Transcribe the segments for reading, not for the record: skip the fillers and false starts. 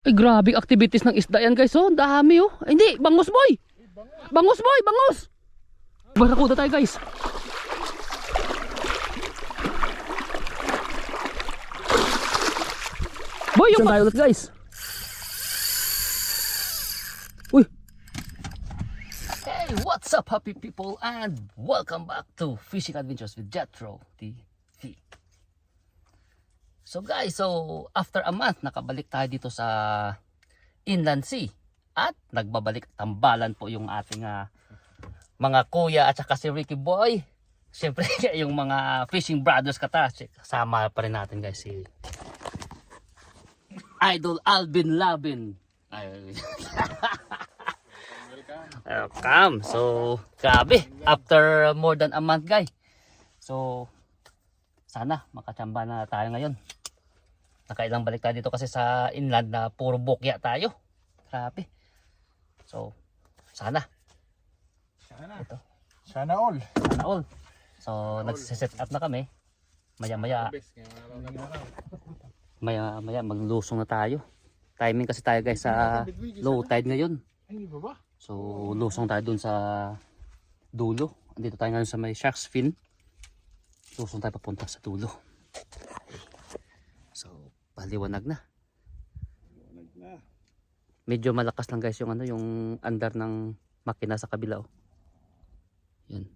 Ay, grabe activities ng isda yan guys. Oh, dami oh. Ay, hindi, bangus boy. Bangus boy, bangus. Barakuda tayo guys. Boy, yung tayo ulit guys. Uy. Hey, what's up happy people and welcome back to Fishing Adventures with Jethro TV. So guys, after a month nakabalik tayo dito sa Inland Sea at nagbabalik tambalan po yung ating mga kuya at saka si Ricky Boy. Siyempre yung mga fishing brothers kasama pa rin natin guys si Idol Alvin Labin. Welcome. So grabe, after more than a month guys. So sana makachamba na tayo ngayon. Nakailang balik tayo dito kasi sa inland na puro bukya tayo. Grabe. So, sana. Ito. Sana all. Sana all. So, nagsiset up na kami. Maya-maya maglusong na tayo. Timing kasi tayo guys sa low tide ngayon. So, lusong tayo dun sa dulo. Andito tayo ngayon sa may shark's fin. Lusong tayo papunta sa dulo. So, paliwanag na. Medyo malakas lang guys yung yung andar ng makina sa kabila oh. Yan.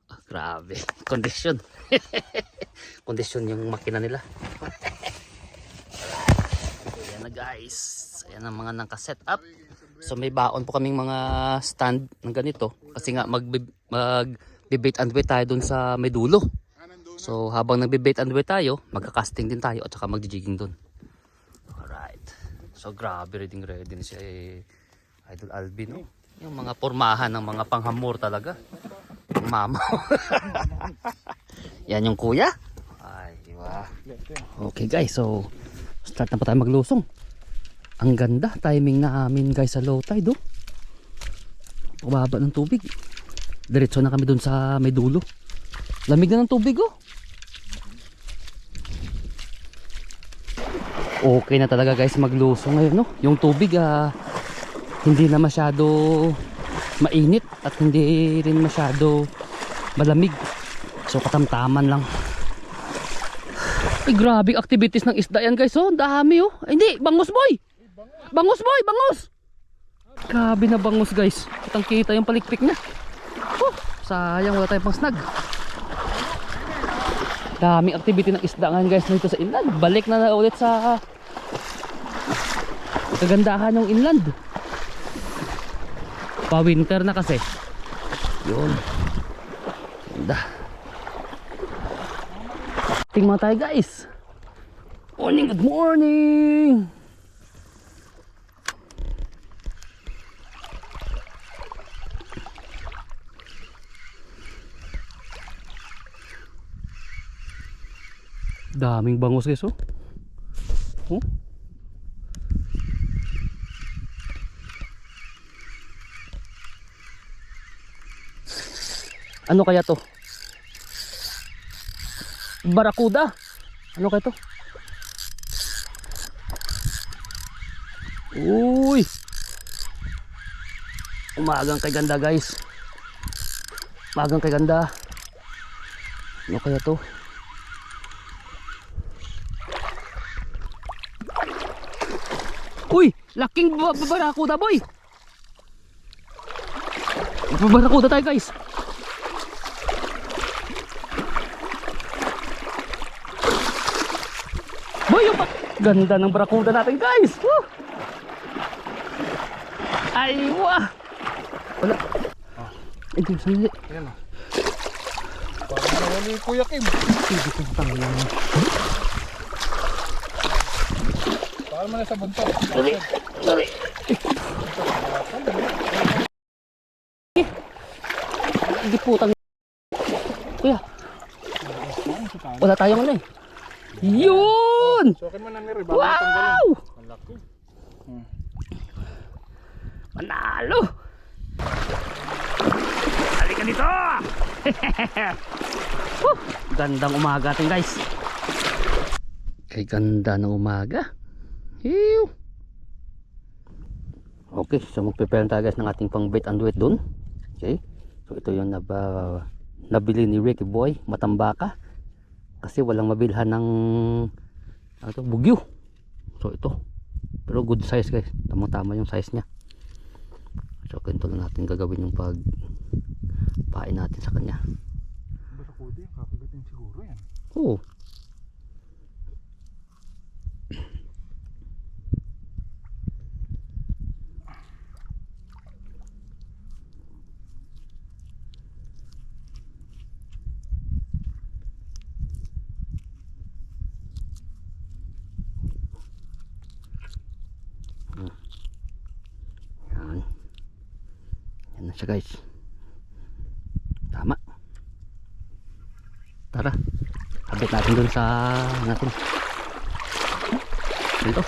Ah, grabe. Kondisyon. Kondisyon yung makina nila. Ayan na guys. Ayan ang mga naka-set up. So may baon po kaming mga stand ng ganito kasi nga mag-bait and wait tayo dun sa may dulo. So habang nagbe-bait and wait tayo, magka-casting din tayo at saka magji-jigging dun. Alright. So grabe ready na si Idol Alvin. Oh. Yung mga pormahan ng mga panghamor talaga. Ang mama. Yan yung kuya. Ay, diba? Okay guys, so start na pa tayo maglusong. Ang ganda, timing namin guys sa low tide oh. Pababa ng tubig. Diretso na kami dun sa may dulo. Lamig na ng tubig oh. Okay na talaga guys maglusong ngayon no. Yung tubig hindi na masyado mainit at hindi rin masyado malamig. So katamtaman lang. Ay, grabe activities ng isda yan guys oh. Dami oh. Ay, hindi, bangus boy. Bangus boy, bangus. Grabe na bangus guys. Kitang kita yung palikpik niya. Oh, sayang wala tayong pang snag. Daming activity ng isda ngayon guys dito sa inland. Balik na ulit sa kagandahan ng inland. Pa-winter na kasi. Yun. Ganda. Tingnan tayo guys. Morning, good morning. Daming bangus guys oh. Oh. Ano kaya to? Barakuda. Ano kaya to? Uy. Umagang kay ganda guys. Umagang kay ganda. Ano kaya to? Uy, laking barakuda boy. Barakuda tayo guys. Boy, yung ganda ng barakuda natin guys. Woo! Ay, wah. Wala. Ay, di sandali. Ayan o. Parang nawali Kuya Kim. Hindi ko tangan. Parang man sa buntot. Sorry. Hindi putang. Kuya. Wala tayong ano eh. Yun! Sokin mo na nire. Wow! Ang laki. Manalo! Halika dito! Gandang umaga atin guys. Kay ganda ng umaga. Hiu. Okay, so mag-prepare tayo guys ng ating pang bait and weight dun. Okay. So ito yung nabili ni Ricky Boy, Matambaka. Kasi walang mabilhan ng bugyo. So ito. Pero good size guys. Tama-tama yung size niya. So ganito lang natin gagawin yung pagpain natin sa kanya. Barakuda yan, kakagatin siguro yan. Oo. Yan. Yan na siya guys. Tama. Tara. Habit natin dun sa natin. Dito.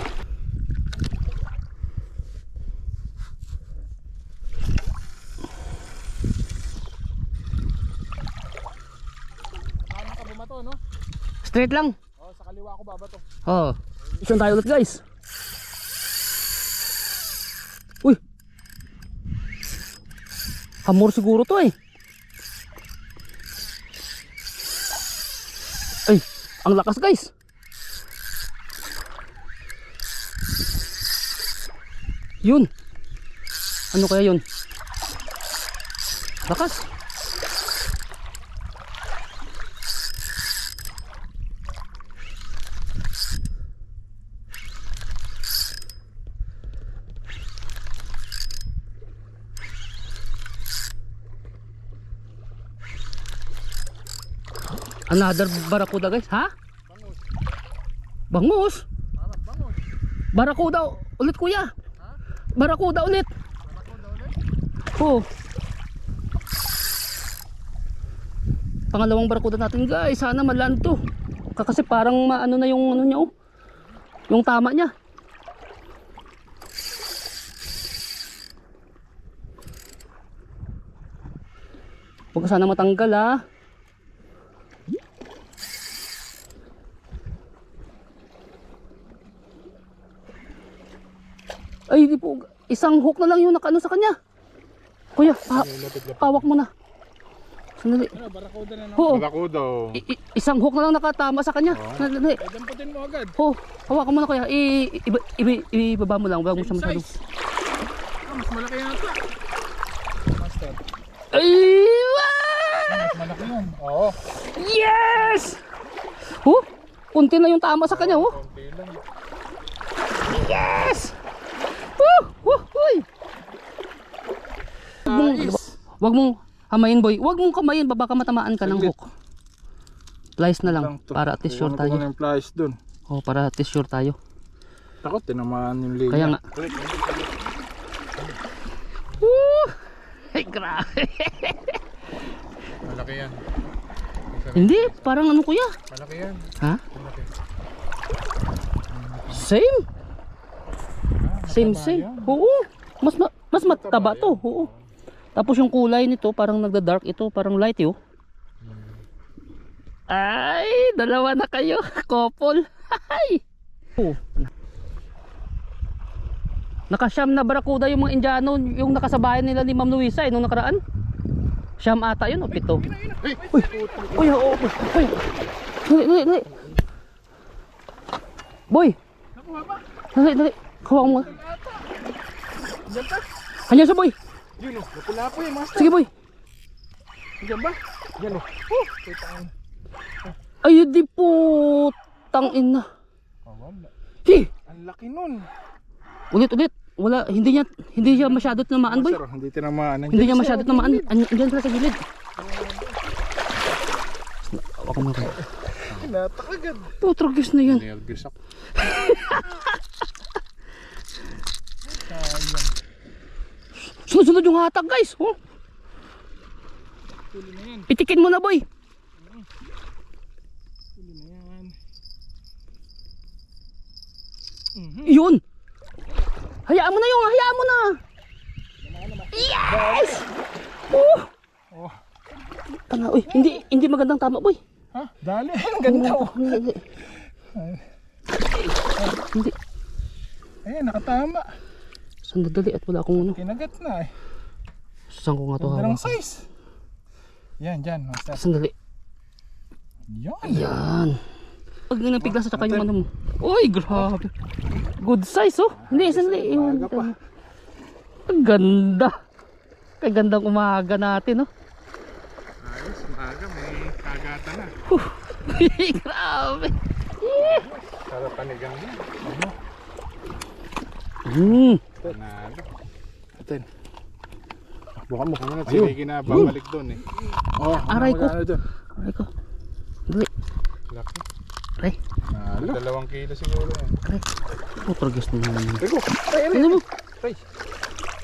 Saan ka bumato, no? Straight lang. Oo, sa kaliwa ko babato. Oh. Isang tayo ulit guys. Uy. Hamor siguro to eh. Ay, ang lakas guys. Yun. Ano kaya yun? Lakas. Another barakuda guys, ha? Bangus. Bangus? Parang bangus. Barakuda ulit kuya. Ha? Barakuda ulit. Barakuda ulit? Oh. Pangalawang barakuda natin guys. Sana malan to. Kasi parang maano na yung ano niya oh. Yung tama niya. Huwag ka sana matanggal ha. Ay, di po. Isang hook na lang yung nakano sa kanya. Kuya, pawak mo na. Sandali. Ano, barakuda na, no? Oo. Barakuda, oh. Isang hook na lang nakatama sa kanya. Sandali. Ay, damputin mo agad. Oh, hawakan mo na kuya. Ibaba mo lang. Huwag mo siya masyadong. Ah, mas malaki yan ito. Master. Ay! Mas malaki yun. Oo. Yes! Oh, kunti na yung tama sa kanya. Oh. Konti lang. Yes! Uy! Wag mong hamayin boy. Wag mong kamayin. Baka matamaan ka ng hook. Plies na lang. Para at least sure tayo. Yung plies dun. Oh, para at least sure tayo. Takot, tinamaan yung linya. Kaya nga. Woo! Ay, grabe. Malaki yan. Hindi, parang ano kuya? Malaki yan. Ha? Malaki. Same. Same. Oo. Mas mataba to. Oo. Tapos yung kulay nito parang nagda-dark, ito parang light eh. Oh. Ay, dalawa na kayo. Couple. Ay. Oh. Nakasyam na barakuda yung mga Indiano, yung nakasabayan nila ni Ma'am Luisa nung nakaraan. Siyam ata yun o pito. Uy, oo. Uy. Dali. Boy. Nakuha ba? Dali. Kawak mo. Diyan pa? Hanya sa boy. Yun o, napula po yung master. Sige boy. Diyan ba? Diyan o. Kita ang... Ay, di po. Tangin na. Wala. Hi. Ang laki nun. Ulit. Wala, hindi siya masyado tinamaan boy. Master, hindi tinamaan. Hindi niya masyado tinamaan. Andiyan pala sa gilid. Waka mo kayo. Natakagad. Putragis na yan. Nervous ako. Sunod yung hatak guys. Oh. Huli na yan. Pitikin mo na boy. Huli na yan. Yun. Hayaan mo na yung, hayaan mo na. Yes! Oh. Oh. Tanga, uy, hindi magandang tama boy. Ha? Dali. Ang ganda oh. Hindi. Ayan, nakatama. Sandali at wala akong ano. Kinagat na eh. Saan ko nga to Ganda ng hawak? size. Yan, dyan, master. Sandali. Yan. Ayan. Pag napiglas at saka yung ano mo. Uy, grabe. Good size oh. Hindi, sandali. Umaga pa. Ang ganda. Kagandang umaga natin oh. Ayos, umaga may kagatan na. Grabe. Sarap panigang din. Panalo. Atin. Buka mo kung ano, sige na babalik doon eh. Oh, Aray ko. Dyan. Aray ko. Dali. Laki. Aray. Panalo. 2 kilo siguro yan. Aray. Oh, tragas na naman. Rico, ay, Ano mo? ay.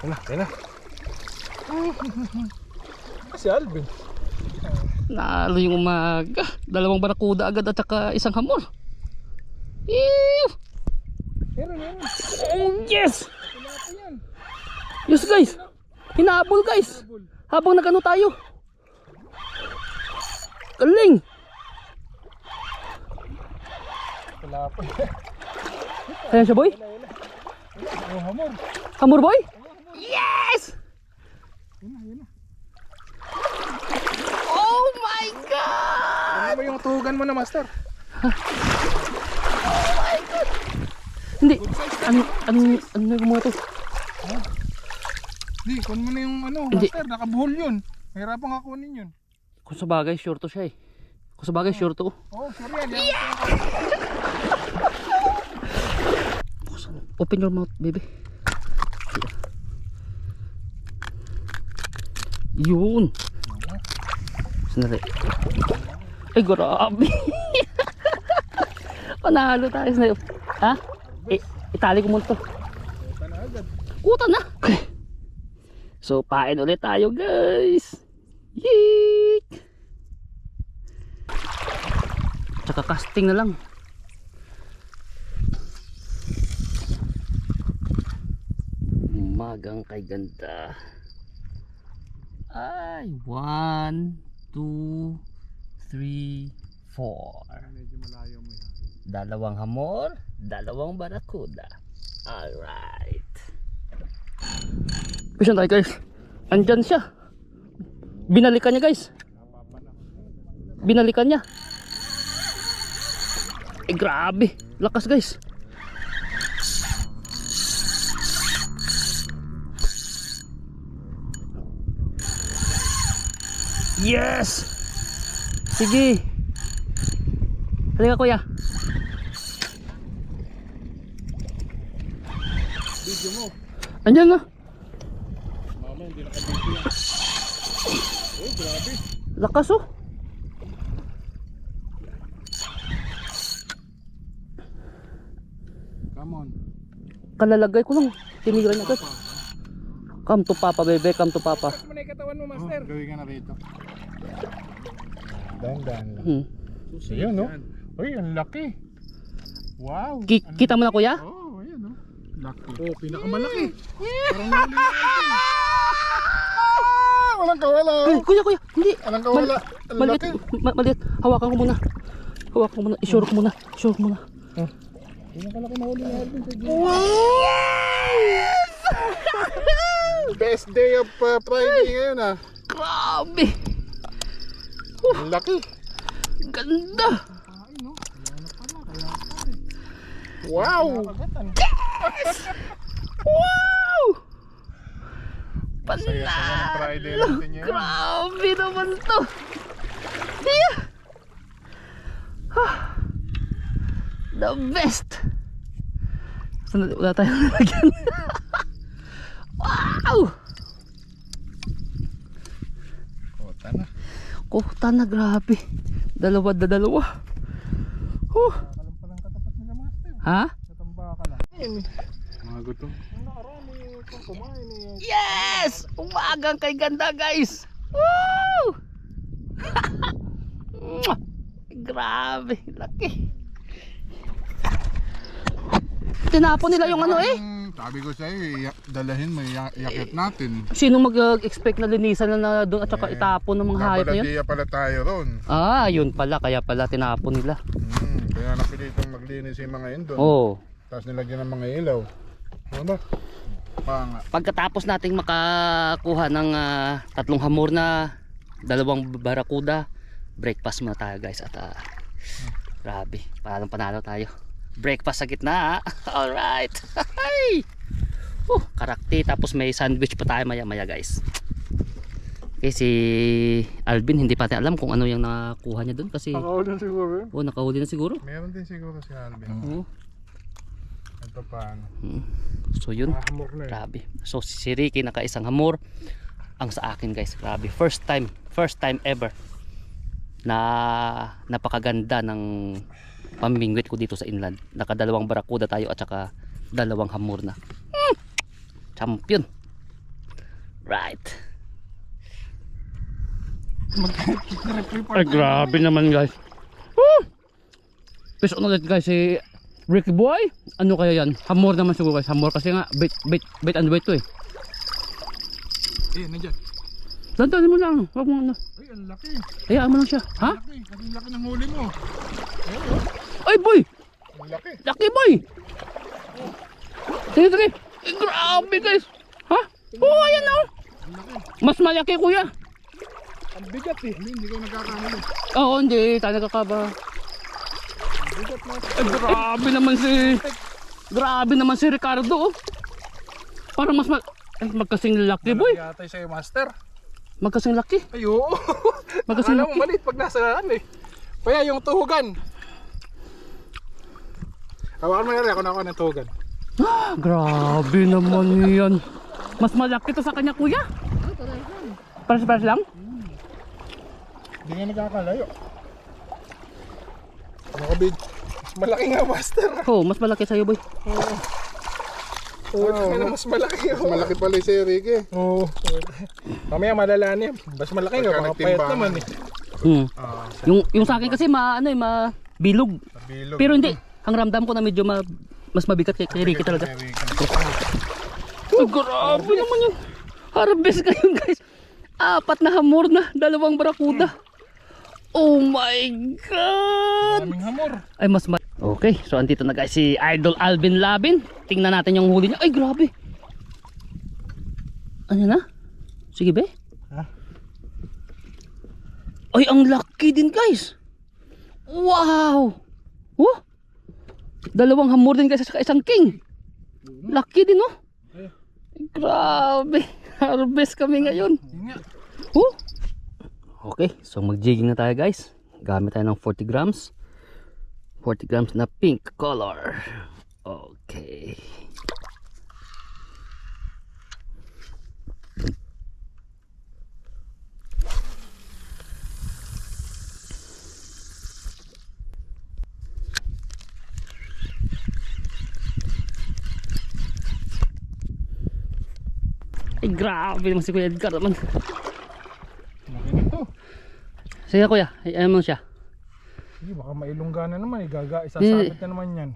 Ayun na. Si Alvin. Nalo yung umaga. 2 barakuda agad at saka isang hamor. Ew! Meron. Oh yes! Tilapia yan. Yes guys! Hinahabol guys! Habang nagano tayo. Galing! Tilapia. Ayan siya boy? Oh, hamor. Hamor boy? Yes! Yun na. Oh my God! Ano mo yung tuhugan mo na, master? Hindi. Ano yung mga to? Di, kun mo na yung ano, Hindi. master, nakabuhol yun. Mahirapan nga kunin yun. Kung sa bagay, sure to siya eh. Kung sa bagay, sure to. Oh, sorry yan. Open your mouth, baby. Yun. Sandali. Ay, grabe. Panalo tayo sa ha? Itali ko muna to. Kuta na agad. Kuta na. So, pain ulit tayo, guys. Yeek! Tsaka casting na lang. Umagang kay ganda. Ay, 1, 2, 3, 4. Medyo malayo mo yan. 2 hamor, 2 barakuda. Alright. Pisyan tayo guys. Andyan siya. Binalikan niya guys. Binalikan niya. Eh grabe. Lakas guys. Yes! Sige. Halika kuya. Video mo. Andyan na. Mama, hindi nakabvideo yan. Oh, grabe. Lakas oh. Come on. Kalalagay ko lang. Tinigilan agad. Come to papa bebe, come to papa. Tapos mo na yung katawan mo, master. Oh, gawin ka na rito. Dahan-dahan lang. Ayun, no? Uy, ang laki. Wow. Kita mo na kuya? Oh, ayan, no? Laki. Oh, pinakamalaki. Parang nahuli na ito. Walang kawala. Ay, kuya, hindi. Walang kawala. Ang Maliit, laki. maliit. Hawakan ko muna. Hawakan ko muna. I-sure ko muna. Sure ko muna. Pinakalaki na huli na Alvin sa June. Wow! Best day of Friday ngayon, ah. Grabe! Ang laki. Ganda! Ay, no? Ayan na pala. Kaya pala. Wow! Wow! Saya-saya ng Friday natin yan. Grabe naman to! Yeah! The best! Saan wala tayong nalagyan? Wow! Kota na. Kuta na, grabe. 2 na 2. Nakalam pa lang katapat nila, master. Ha? Natamba ka lang. Mga gutom. Ang nakarami kung kumain eh. Yes! Umagang kay ganda guys! Woo! Grabe, laki. Tinapon nila yung ano eh. Sabi ko sa'yo, dalahin mo, yakit natin. Sino mag-expect na linisan na doon at saka itapon ng mga hayop na yun? Kabaladiya pala tayo ron. Ah, yun pala. Kaya pala tinapon nila. Kaya napilitong maglinis yung mga yun doon. Oo. Tapos nilagyan ng mga ilaw. Ano? Panga. Pagkatapos nating makakuha ng 3 hamor na 2 barakuda, breakfast muna tayo guys at grabe, parang panalo tayo. Breakfast sa gitna. Alright. Karakti, tapos may sandwich pa tayo maya maya guys. Okay, si Alvin hindi pa natin alam kung ano yung nakuha niya doon kasi Nakahuli na siguro. nakahuli na siguro. Meron din siguro si Alvin. Oo. Ito paano? So yun, Hamor na eh. grabe. So si Ricky naka-isang hamor. Ang sa akin guys, grabe. First time ever na napakaganda ng pamimingwit ko dito sa inland. Naka 2 barakuda tayo at saka 2 hamor na. Champion. Right. Ay, grabe naman guys. Peace on ulit guys si Ricky Boy. Ano kaya yan? Hamor naman siguro guys. Hamor kasi nga bait and wait to eh. Nandiyan. Lantanin mo lang. Huwag mo ano. Ay, ang laki. Hayaan mo lang siya. Ha? Laki. Ang laki ng huli mo. Ay boy! Ang laki. Laki boy! Sige sige. Eh, grabe guys. Ha? Oo, ayan o. Mas malaki kuya. Ang bigat eh. Hindi ko nagkakamali. Oo, hindi. Tayo nagkakaba. Ay, grabe naman si Ricardo oh. Parang magkasing laki boy. Malaki yata sa'yo, master. Magkasing laki. Ay, oo. Magkasing Akala mo laki. maliit pag nasa ano eh. Kaya yung tuhugan. Hawakan mo yari, ako na ako ng tuhugan. Grabe naman yan. Mas malaki to sa kanya kuya. Pares lang? Hindi nga nagkakalayo. Nakabid. Mas malaki nga, master. Oo, mas malaki sa'yo boy. Oo, mas malaki. Mas malaki pala si Ricky. Oo. Mamaya malalanim. Mas malaki nga, mga payat naman eh. Yung sa akin kasi mabilog. Bilog. Pero hindi, ang ramdam ko na medyo mas mabigat kay Ricky talaga. Oh, grabe naman yun. Harvest kayo guys. 4 na hamor na, 2 barakuda. Oh my god. Daming hamor. Ay okay, so andito na guys si Idol Alvin Labin. Tingnan natin yung huli niya. Ay grabe. Ano na? Sige be. Ha? Ay ang laki din guys. Wow. Oh. 2 hamor din guys sa isang king. Laki din oh. Grabe. Harvest kami ngayon. Oh. Okay, so mag-jigging na tayo guys. Gamit tayo ng 40 grams. 40 grams na pink color. Okay. Ay grabe naman si Kuya Edgar naman. Laki nito. Sige kuya, ayaw mo siya. Hindi, baka mailungga na naman. Isasabit na naman yan.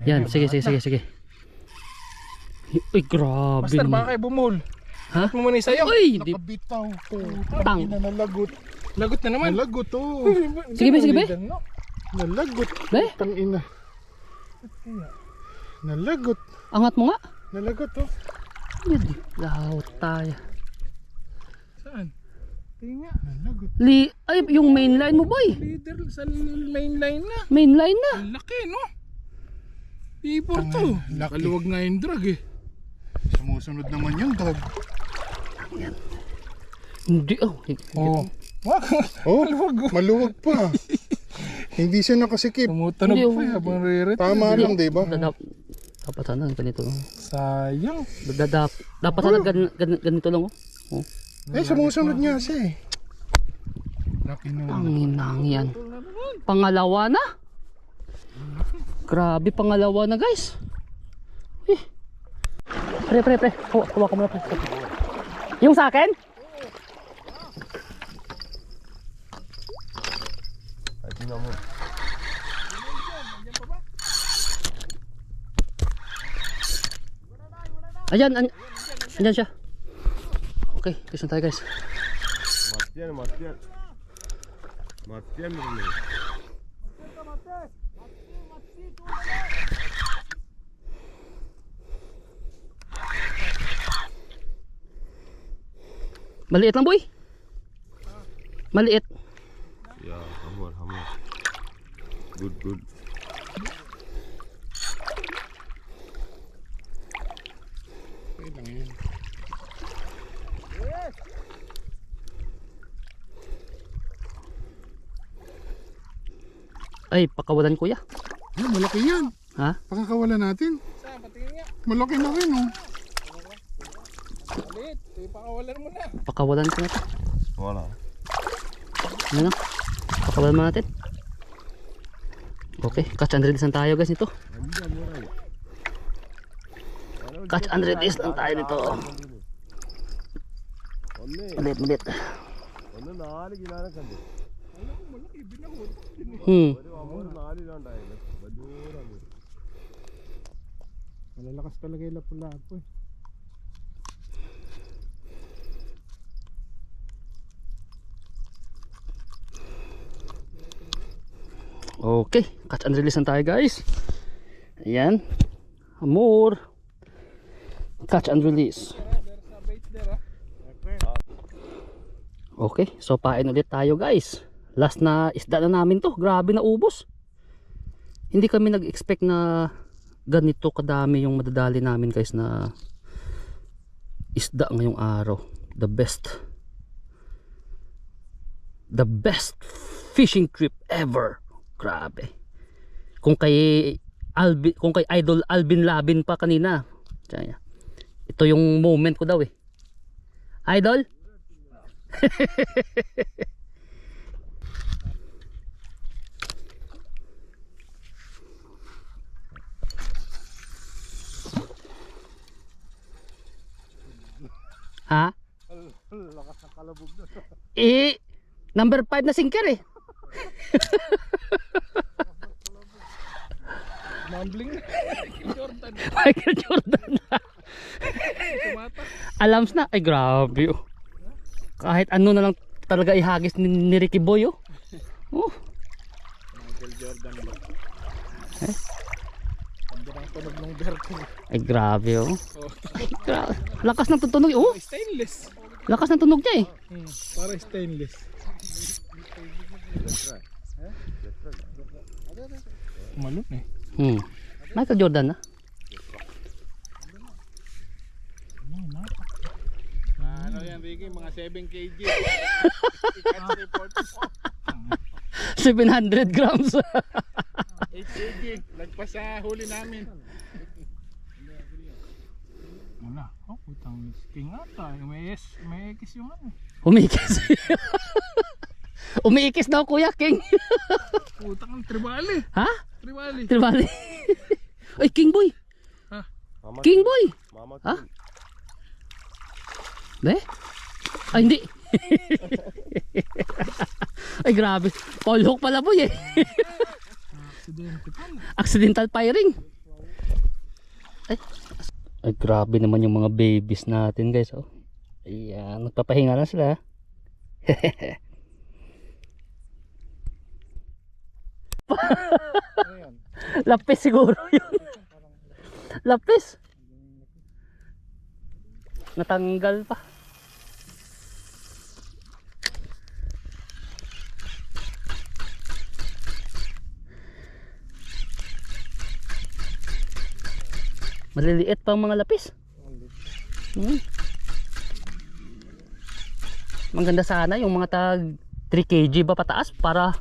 Yan, sige. Ay grabe Master, naman. baka kayo bumul. Ha? Mo muna sa'yo. Uy, di. Nakabitaw to. Tang. Nalagot. Lagot na naman. Nalagot to. Sige be. Nalagot. Be? Tangina. Nalagot. Angat mo nga. Nalagot to. Yan, lahot tayo. Saan? Tinga. Nalagot. Ay, yung main line mo boy. Leader sa main line na. Main line na. Ang laki, no? Ibor to. Nakaluwag nga yung drag eh. Sumusunod naman yung drag. Hindi oh. Maluwag. Maluwag pa. Hindi siya nakasikip. Tumutunog Hindi, pa habang re-ret. Tama lang, di ba? Dapat sana ganito lang. Sayang. Dapat sana ganito lang oh. Sumusunod nga siya eh. Laki na. Panginang yan. Pangalawa na. Grabe, pangalawa na guys. Pre. Kuha ka muna pre. Yung sa akin? Ayan, andyan siya. Okay, kiss na tayo guys. Matian ini. Maliit lang boy. Maliit. Yeah, hammer. Good. Okay lang yun. Ay, pakawalan kuya. Ay, malaki yan. Ha? Pakakawalan natin. Saan? Patingin nga. Malaki na rin oh. Ulit. Pakawalan mo na. Pakawalan ko na to. Wala. Ano? Pakawalan mo natin. Okay, catch and release lang tayo guys nito. Catch and release lang tayo nito. Malit. ഒന്ന് 4 കിലോനെ കണ്ടു ഒരു അമ്മ 4 കിലോ ഉണ്ടായിരുന്നു വലിയ Malalakas talaga yung lapu-lapu eh. Okay, catch and release lang tayo guys. Ayan. Amor. Catch and release. There's a bait there ah. Okay, so pain ulit tayo guys. Last na isda na namin to. Grabe na ubos. Hindi kami nag-expect na ganito kadami yung madadali namin guys na isda ngayong araw. The best fishing trip ever. Grabe. Kung kay Idol Alvin Labin pa kanina. Ito yung moment ko daw eh. Idol? Ha? Lakas ng kalabog na. Eh, number 5 na sinker eh. Mumbling na. Jordan. Michael Jordan na. Tumata. Alams na. Ay grabe oh. Kahit ano na lang talaga ihagis ni Ricky Boy oh. Oh. Michael Jordan ba? Tanda ng tunog ng berko. Ay grabe oh. Lakas ng tunog oh. Stainless. Lakas ng tunog niya eh. Para stainless. Malun eh. Michael Jordan na. Ano yan Ricky? Mga 7 kg. 700 grams. 8 kg. Lagpas sa huli namin. Wala. Oh, putang king ata. May X yung ano. Umiikis. Umiikis daw Kuya King. Putang tribali. Ha? Tribali. Tribali. Ay King Boy. Ha? King Boy. Mama Ha? Be? Ay hindi. Ay grabe. Paul Hook pala boy eh. Aksidente pala. Accidental firing. Ay grabe naman yung mga babies natin guys oh. Ayan, nagpapahinga na sila. Lapis siguro yun. Lapis. Natanggal pa. Maliliit pa ang mga lapis. Maganda sana yung mga tag 3 kg ba pataas para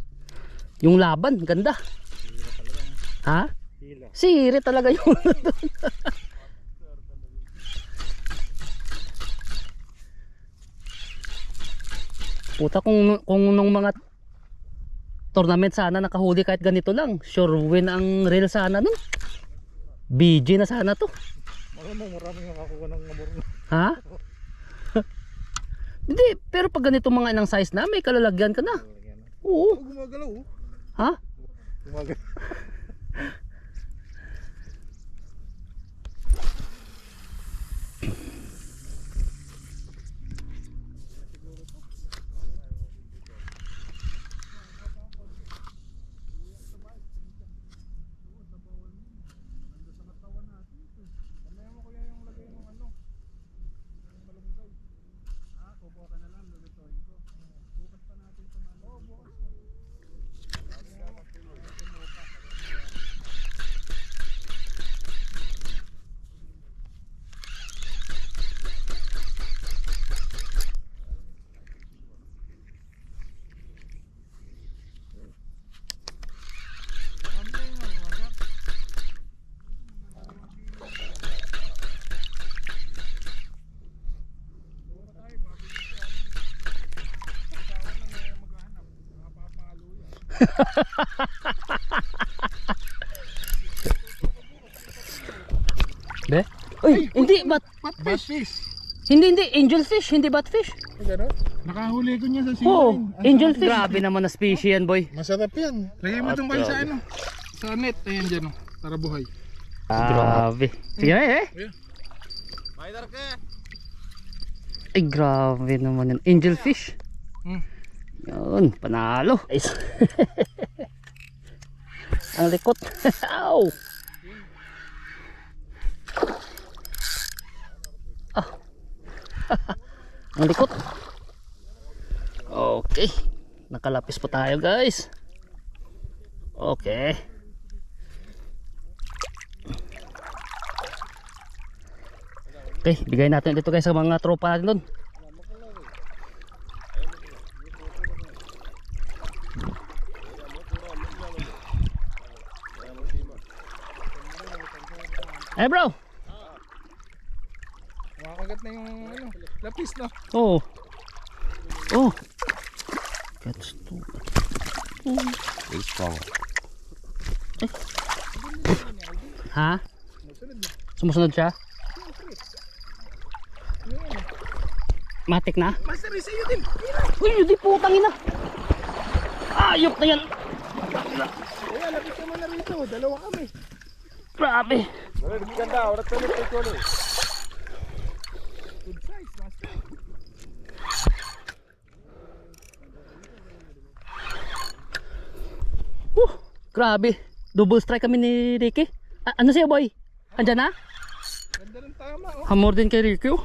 yung laban ganda. Ha? Siri talaga yun. Puta kung nung mga tournament sana nakahuli kahit ganito lang, sure win ang reel sana nun. BG na sana to. Maraming nakakuha ng ngamor na. Ha? Hindi, pero pag ganito mga inang size na, may kalalagyan ka na. Oo. Gumagalaw oh. Ha? Gumagalaw. Be? Uy, hindi Batfish. hindi angelfish, hindi batfish. Nakahuli ko niya sa sea Oh, line. angelfish. Grabe naman na species yan, boy. Masarap yan. Lagay mo doon kayo sa ano. Sa net. Ayan dyan oh. Para buhay. Grabe. Sige na eh. Ay, grabe naman yan. Angelfish. Yun, panalo. Nice. Ang likot. Ow! Ah. Ang likot. Okay. Nakalapis po tayo, guys. Okay. Okay, bigay natin dito guys sa mga tropa natin doon. Eh bro. Makakagat na yung ano, lapis no. Oh. Oh. Catch two. It's strong. Ha? Sumusunod siya? Matik na? Master, isa yun din. Uy, hindi putang ina. Ayop na yan. Kaya lapis naman na rito. Dalawa kami. Grabe. Ganda, oras na nito ito. Good size, master. Grabe. Double strike kami ni Ricky. Ano siya boy? Andyan na? Ganda ng tama oh. Hamor din kay Ricky oh.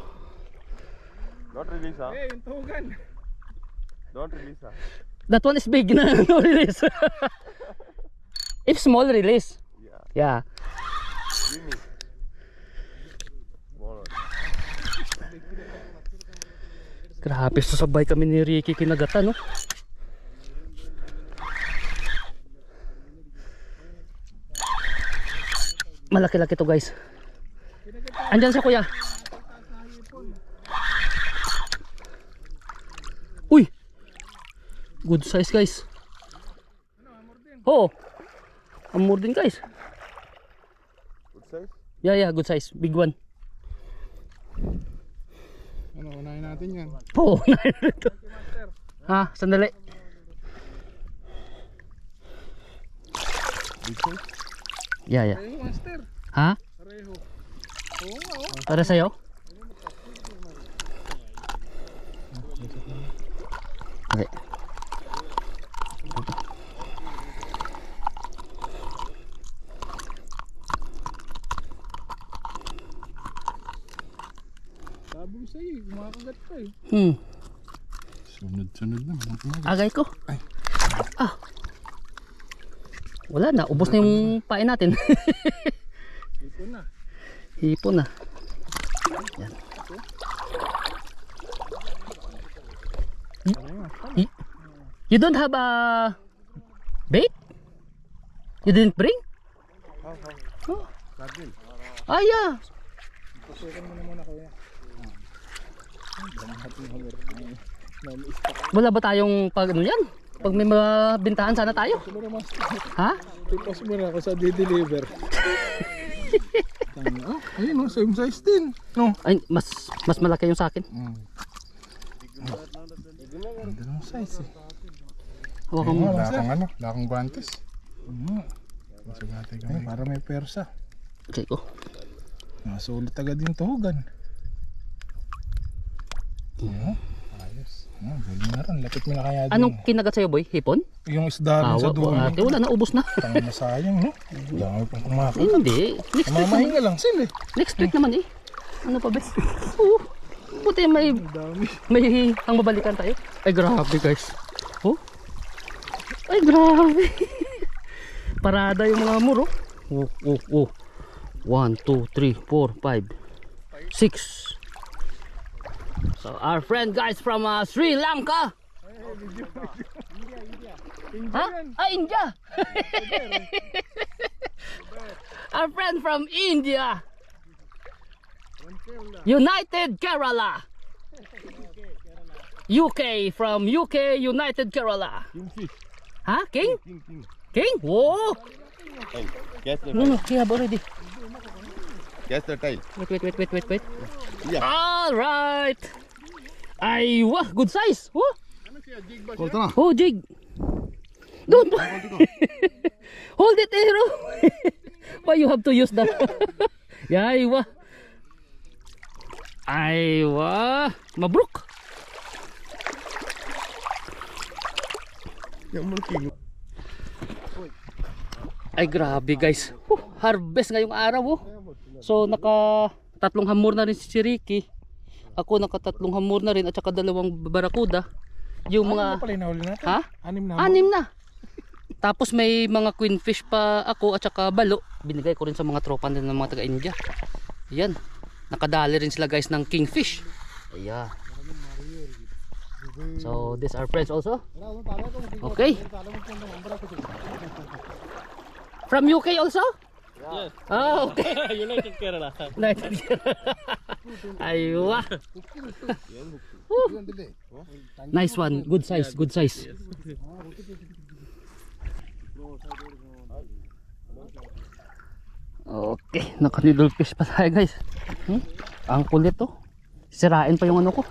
Don't release, ha? Eh, yung tugan. Don't release, ha? That one is big na. No release. If small, release. Yeah. Give me. Small one. Grabe, sasabay kami ni Ricky kinagatan no. Malaki-laki to guys. Andyan siya kuya. Uy! Good size guys. Oo. Amor din guys. Good size? Yeah, good size. Big one. Ano, unahin natin yan. Oo, narito. Ha, sandali. Big size? Yeah. Pareho, master. Ha? Pareho. Oo nga oh. Para sa'yo? Okay. Sabi ko sa'yo, kumakagat pa eh. Sunod-sunod na. Agay ko. Ah. Wala na, ubos na yung pain natin. Ito na. Hipon na. Yan. You don't have a bait? You didn't bring? Oh. Ah, yeah. Pasukan mo na muna kuya. Wala ba tayong pag ano yan? Pag may mga bintahan sana tayo? Siguro master. Ha? Tipos mo na ako sa di-deliver. Ayun oh, same size din. No? Ay, mas malaki yung sa akin. Ganda ng size eh. Hawakan mo. Wala akong ano, wala akong guantes. Masugate kami. Para may persa. Okay ko. Nasulit agad yung tuhugan. Ayos. Huli na rin. Lapit mo na kaya din. Anong kinagat sa'yo boy? Hipon? Yung isda rin sa dulo. Ate, wala na, ubos na. Tanga na sayang no? Dami pang kumakain. Hindi. Next week naman. Mamahinga lang sila eh. Next week naman eh. Ano pa ba? Oo. Buti may ang babalikan tayo. Ay grabe guys. Oh. Ay grabe. Parada yung mga muro. Oh. 1, 2, 3, 4, 5, 6. So our friend guys from Sri Lanka. Huh? India. Our friend from India. United Kerala. UK from UK, United Kerala. Kingfish. Ha? King? King, king. King? Whoa! Tail. Catch the No, tail. no, we have already. Catch the tail. Wait. Yeah. Alright! Ay, wah! Good size! Wah! Ito na. Oh, jig! Don't! Hold it, Hero! Why you have to use that? Yeah, ay, wah! Ay, wah! Mabruk! Yung king. Ay, grabe guys. Harvest ngayong araw, oh. So, naka 3 hamor na rin si Ricky. Ako naka 3 hamor na rin at saka 2 barakuda. Yung mga... Pala nahuli natin. Ha? 6 na. 6 na. Tapos may mga queenfish pa ako at saka balo. Binigay ko rin sa mga tropa din ng mga taga-India. Ayan. Nakadali rin sila guys ng kingfish. Ayan. So, these are friends also. Okay. From UK also? Yes. Ah, okay. United Kerala. United Kerala. Aywa. Nice one. Good size. Good size. Okay. Naka-needle fish pa tayo guys. Ang kulit to. Sirain pa yung ano ko.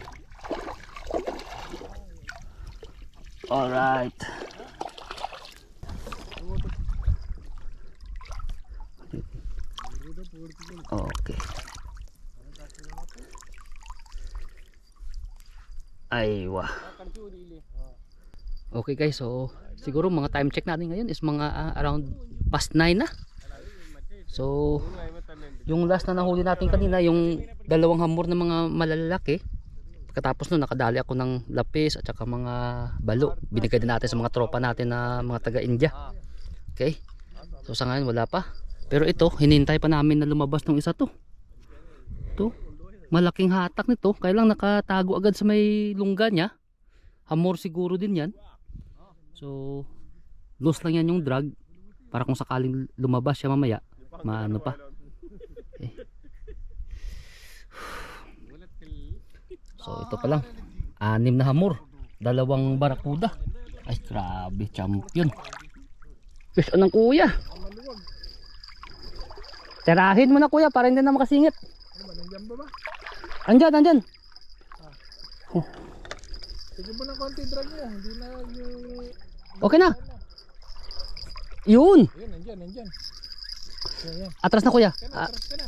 Alright. Okay. Aywa. Okay guys, so siguro mga time check natin ngayon is mga around past 9 na. So yung last na nahuli natin kanina, yung 2 hamor na mga malalaki. Pagkatapos nun nakadali ako ng lapis at saka mga balo. Binigay din natin sa mga tropa natin na mga taga-India. Okay. So sa ngayon wala pa. Pero ito, hinintay pa namin na lumabas ng isa to. Ito, malaking hatak nito. Kaya lang nakatago agad sa may lungga niya. Hamor siguro din yan. So, loose lang yan yung drag. Para kung sakaling lumabas siya mamaya, maano pa. Okay. So, ito pa lang. 6 na hamor. 2 barakuda. Ay, grabe, champion. Fish on ng kuya. Tirahin mo na kuya para hindi na makasingit. Nandiyan ba ba? Andyan. Sige mo ng konti drag niya. Hindi na yung... Okay na. Yun. Ayun, nandiyan. Ayan. Atras na kuya. Atras ka na.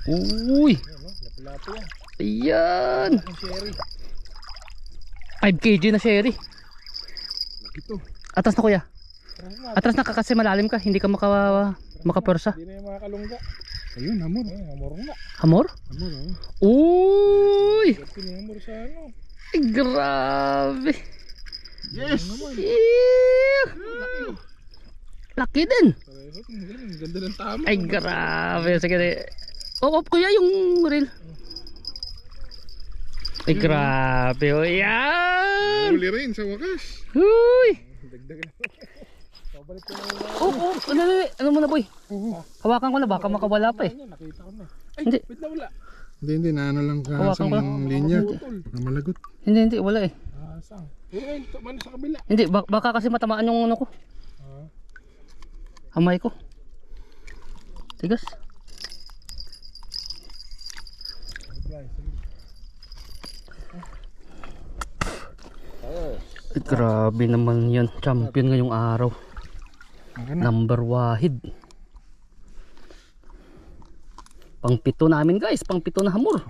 Uy. Lapu-lapu yan. Ayan. Ang sherry. 5 kg na sherry. Ito. Atras na kuya. Atras na. Atras na ka kasi malalim ka. Hindi ka makapwersa. Hindi na yung mga kalungga. Ayun, hamor. Ayun, hamor nga. Hamor? Hamor, Uy. Ito yung hamor sa ano. Ay, grabe. Yes! Laki din. Pareho, ang ganda ng tama. Ay, grabe. Sige. Oh, kuya yung reel. Ay, grabe. Oh, yan. Huli rin sa wakas. Uy. Dagdagan. Pabalik ko na Ano mo na boy? Hawakan ko na baka makawala pa eh. nakita ko na. Ay, Hindi. wait na wala. Hindi, naano lang ka Hawakan sa ko. linya. Baka malagot. Hindi, wala eh. Asang. Pero ngayon, man sa kabila. Hindi, baka kasi matamaan yung ano ko. Hamay ko. Tigas. Ay, grabe naman yan. Champion ngayong araw. Number wahid. Pang-7 namin guys. Pang-7 na hamor.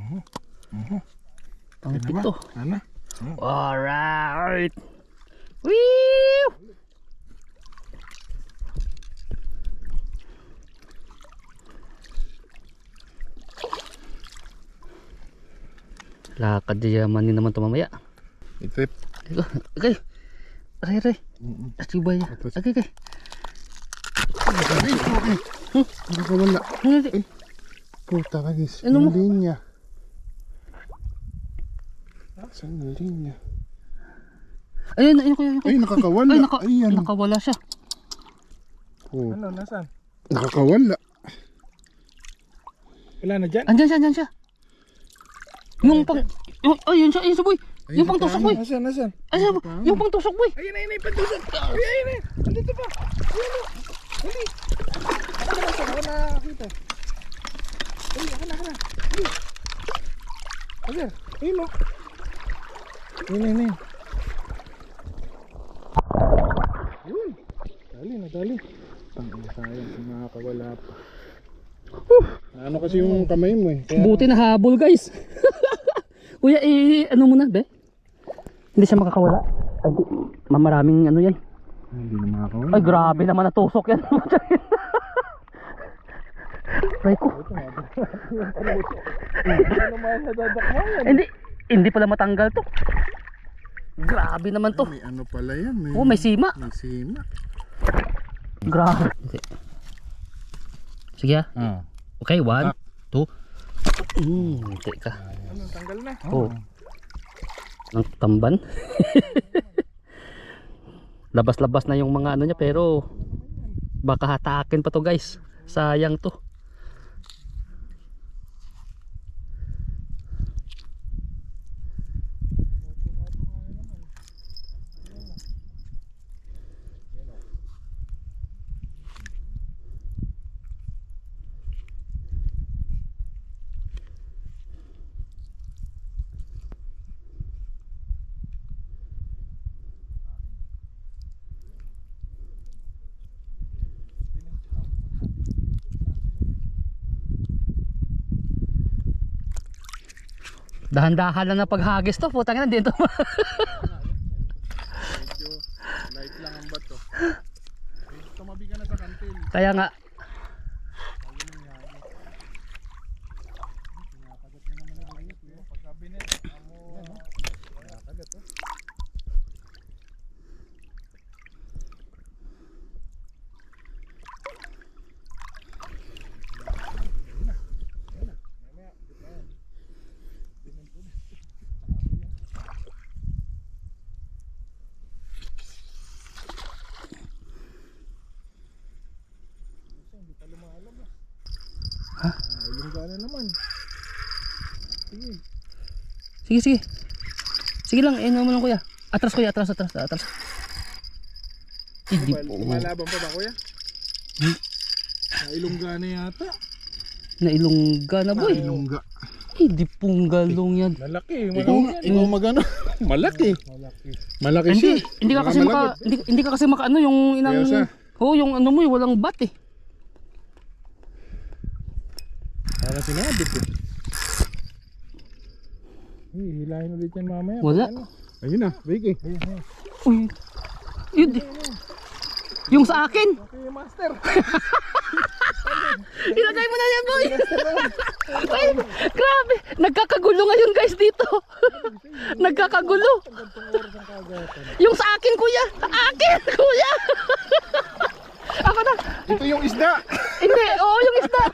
Pang-7. Ano? Alright. Woo! Lakad diyaman naman ito mamaya. Itrip. Okay. Ray. Asibay niya. Okay. Nakakawala. Hindi. Puta ka guys. Ano mo? Yung linya. Saan yung linya? Ayun kuya. Ay, nakakawala. Ay, Ayan. nakawala siya. Oh, Ano, nasaan? nakakawala. Wala na dyan? Andyan siya. Yung Yun siya boy. Yung pang tusok boy. Asan? Yung pang tusok boy. Ayun, pantusok. Ayun. Andito pa. Ayun o. Huli. Ako nakakita. Huli, ako na. Huli. Ayan, ayun o. Ayun. Yun. Nadali. Sayang, makakawala pa. Ano kasi yung kamay mo eh. Kaya... Buti na habol guys. Kuya, ano muna be? Hindi siya makakawala. Ay, maraming ano yan. Hindi na makakawala. Ay, grabe naman natusok yan. Try ko. Hindi pala matanggal to. Grabe naman to. May ano pala yan. Oh, may sima. May sima. Grabe. Sige ah. Okay, 1, 2. Teka. Ano, tanggal na? Oh. Ang tamban. Labas-labas na yung mga ano niya pero baka hatakin pa to guys. Sayang to. Dahan-dahan lang na paghagis to, putang ina dito. Medyo light lang ang bato. Medyo tumabi ka na sa kantil. Kaya nga. Pagkabinet, amo. Nakagat to. Ilungga na naman. Sige. Sige lang, mo lang kuya. Atras kuya, atras. Hindi po. Lumalaban pa ba kuya? Nailungga na yata. Nailungga na boy. Nailungga. Hindi pong galong yan. Malaki. Ikaw magano? Malaki. Malaki Hindi, siya. hindi ka kasi maka ano yung inang. Kaya siya. Yung ano mo, walang bat eh. Para sinabit eh. Hilahin ulit yan mamaya. Wala. Ayun na, Vicky. Uy. Yun. Yung sa akin. Okay, master. Ilagay mo na yan boy. Ay, grabe. Nagkakagulo ngayon guys dito. Nagkakagulo. Yung sa akin kuya. Akin kuya. Ako na. Ito yung isda. Hindi, yung isda.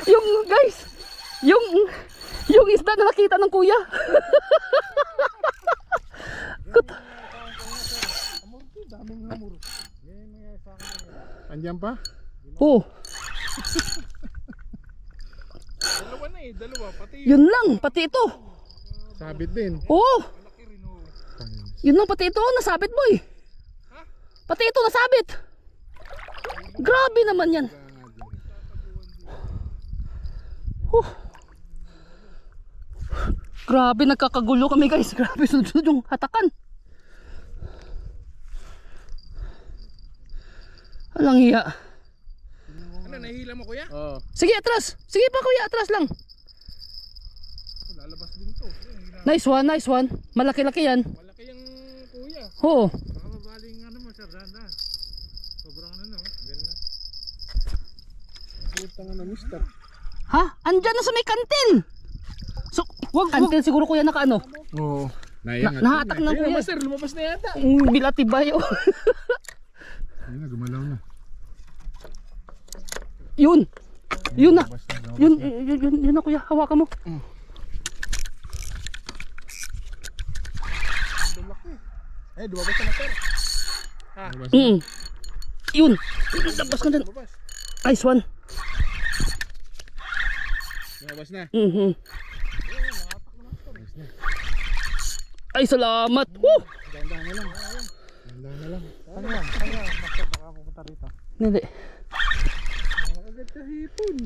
Yung guys. Yung isda na nakita ng kuya. Andiyan pa? Oh, Dalawa na eh, pati yun lang, pati ito. sabit din. Oh. Yun lang, pati ito, nasabit boy. Pati ito, nasabit. Grabe naman yan. Grabe, nagkakagulo kami guys. Grabe, sunod-sunod yung hatakan. Alang hiya. Ano, nahihila mo kuya? Oo. Sige, atras. Sige pa kuya, atras lang. Lalabas din to. Nice one. Malaki-laki yan. Malaki yung kuya. Oo. Makabaling ano mo sir, dahan. Sobrang ano no? Ben na. Putang na mister. Ha? Andyan na sa may kantin. So, wag kantin siguro kuya naka ano. Oo. Nahatak na kuya. Master, lumabas na yata. Bilatibay oh. Ayun na, gumalaw na. Yun na. Yun na kuya, hawakan mo. Lumabas na master. Yun. Labas ka dyan. Nice one. Lumabas na. Ay, salamat. Woo! Ganda na lang. Hindi. Agad sa hipon.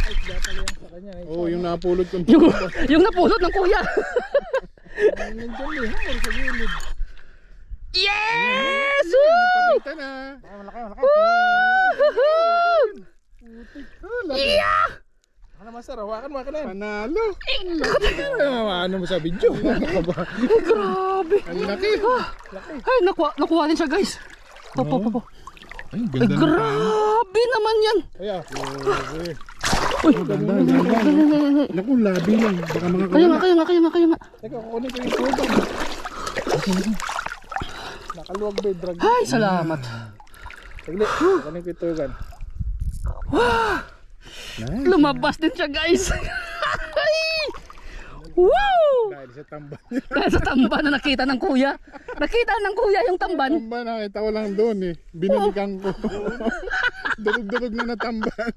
Ay, dapat yan sa kanya. Oo, yung napulot ko. Yung napulot ng kuya. Nandiyan eh, hamor sa gilid. Yes! Woo! Pakita na. Malaki. Woohoo! Laki. Yeah! Ano master, hawakan mo na. Panalo. Ano mo sa video? Grabe. Ang laki. Ay, nakuha din siya, guys. Popo. Ay, Ay, ganda na. grabe naman yan. Kaya, Uy, Ganda. Naku, labi lang. Baka mga kaya nga. teka, kukunin ko yung tubig. Nakaluwag ba yung drag? Ay, salamat. Sagli, kukunin ko yung tugan. Nice. Lumabas din siya, guys. Ay! Woo! Dahil sa tamban. Dahil sa tamban na nakita ng kuya. Nakita ng kuya yung tamban. Tamban, nakita ko lang doon eh. Binalikan ko. Durug-durug na natamban.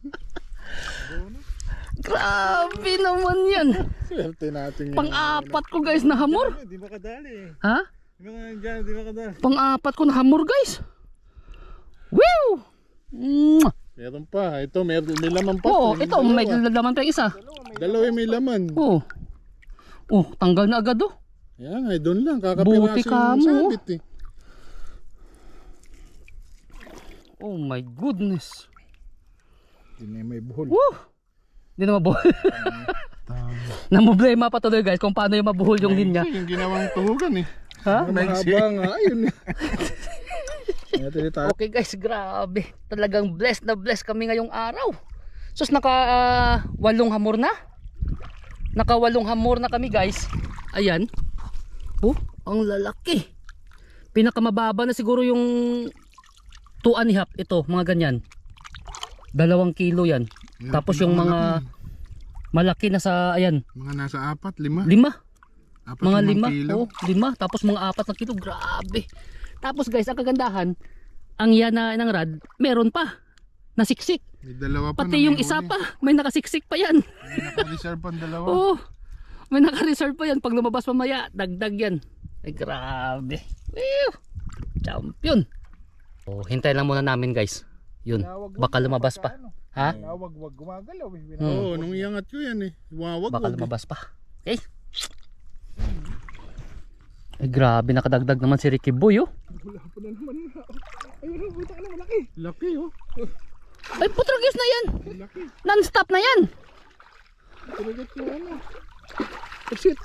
Grabe naman yan. Swerte natin yun. Pang-apat ko, guys, na hamor. Di ba kadali? Ha? Di ba dyan, di ba kadali? Pang-apat ko na hamor, guys. Woo! Mwah! Meron pa. Ito, may laman pa. Oo, Yung ito, dalawa. may laman pa yung isa. Dalawa yung may laman. Oo. Oh, tanggal na agad, oh. Yan, ay doon lang. Buti Kakapiraso ka yung mo. sabit eh. Oh my goodness. Hindi na may buhol. Woo! Hindi na mabuhol. Namblema pa tuloy, guys, kung paano yung mabuhol yung linya. Yung ginawang tuhugan eh. Ha? Mahaba nga, ayun. Okay, guys, grabe. Talagang blessed na blessed kami ngayong araw. Sus, naka 8 hamor na. Naka 8 hamor na kami, guys. Ayan. Oh, ang lalaki. Pinakamababa na siguro yung 2.5. Ito, mga ganyan. 2 kilo yan. Tapos yung mga malaki na sa, ayan, Mga nasa 4, 5. 5. Apat Mga limang 5. kilo. Oh, 5. Tapos mga 4 na kilo. Grabe. Tapos, guys, ang kagandahan, ang yana ng rad, meron pa. Nasiksik. May dalawa pa. Pati yung isa pa, may nakasiksik pa yan. May naka-reserve pa ang dalawa. Oo. May naka-reserve pa yan. Pag lumabas mamaya, dagdag yan. Ay, grabe. Whew! Champion. Oh, hintayin lang muna namin, guys. Yun. Baka lumabas pa. Ha? Nawag-wag, gumagalaw eh. Oo, nung iangat ko yan eh. Wawag. Baka lumabas pa. Okay. Ay, grabe. Nakadagdag naman si Ricky Boy, oh. Wala pa na naman. Ayun, buta ka na malaki. Laki oh. Ay, putragis na yan. Laki. Non-stop na yan. Tinagat yung ano. Pusit.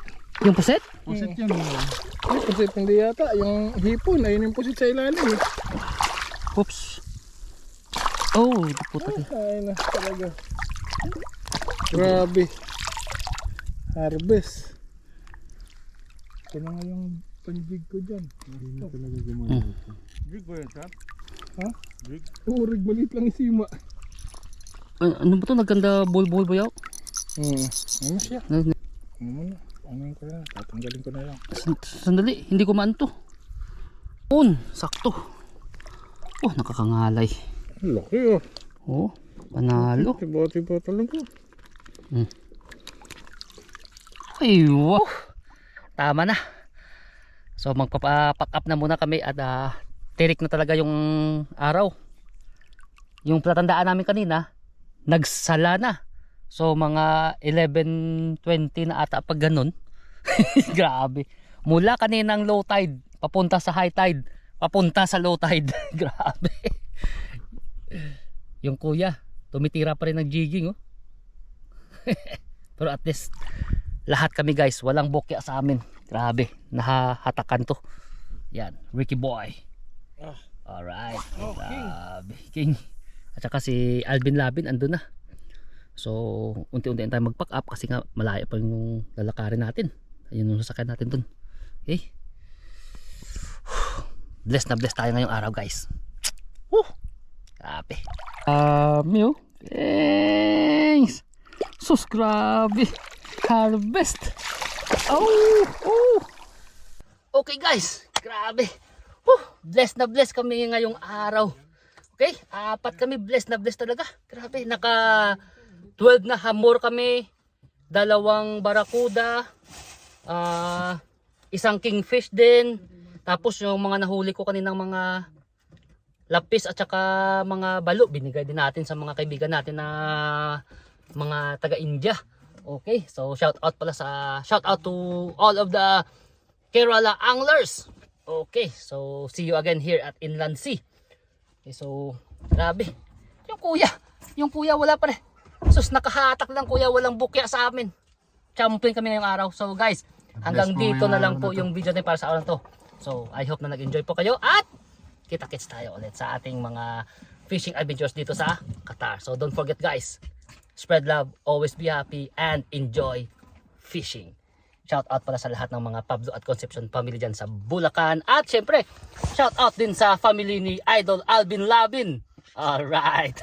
Yung puset? Pusit yan. Ay, pusit hindi yata. Yung hipon, ayun yung pusit sa ilalim eh. Oops. Oh, putak. Ay na, talaga. Grabe. Harvest. Ito na nga yung panjig ko dyan. Hindi na talaga gumana. Jig ba yan, Sam? Ha? Jig? Oo, rig maliit lang isima. Ano ba ito? Nagkanda bol-bol ba yaw? Ano siya? Ano ko na? Tatanggalin ko na lang. Sandali, hindi ko maanto. Sakto. Oh, nakakangalay. Laki oh. Oh, panalo. Tiba-tiba talaga. Ay, wow. Tama na. So magpapack up na muna kami at tirik na talaga yung araw. Yung platandaan namin kanina, nagsala na. So mga 11:20 na ata pag ganun. Grabe. Mula kaninang low tide, papunta sa high tide, papunta sa low tide. Grabe. Yung kuya, tumitira pa rin ng jigging, oh. Pero at least lahat kami, guys, walang bokya sa amin. Grabe, nahahatakan to. Yan, Ricky Boy. Alright, grabe, King. At saka si Alvin Labin andun na. So unti-unti tayo mag-pack up kasi nga malayo pa yung lalakarin natin. Ayun yung sasakyan natin dun. Okay. Bless na bless tayo ngayong araw, guys. Grabe. Oh. Thanks. Sus, grabe. Harvest. Oh. Okay, guys. Grabe. Bless na bless kami ngayong araw. Okay? 4 kami. Bless na bless talaga. Grabe. Naka 12 na hamor kami. 2 barakuda. isang kingfish din. Tapos yung mga nahuli ko kaninang mga lapis at saka mga balo, binigay din natin sa mga kaibigan natin na mga taga-India. Okay, so shout out to all of the Kerala anglers. Okay, so see you again here at Inland Sea. Okay, so grabe. Yung kuya wala pa rin. Sus, nakahatak lang kuya, walang bukya sa amin. Champion kami ngayong araw. So guys, hanggang dito na lang po yung video na para sa araw na to. So I hope na nag-enjoy po kayo at kita-kits tayo ulit sa ating mga fishing adventures dito sa Qatar. So don't forget guys, spread love, always be happy, and enjoy fishing. Shout out pala sa lahat ng mga Pablo at Concepcion family dyan sa Bulacan. At syempre, shout out din sa family ni Idol Alvin Labin. Alright.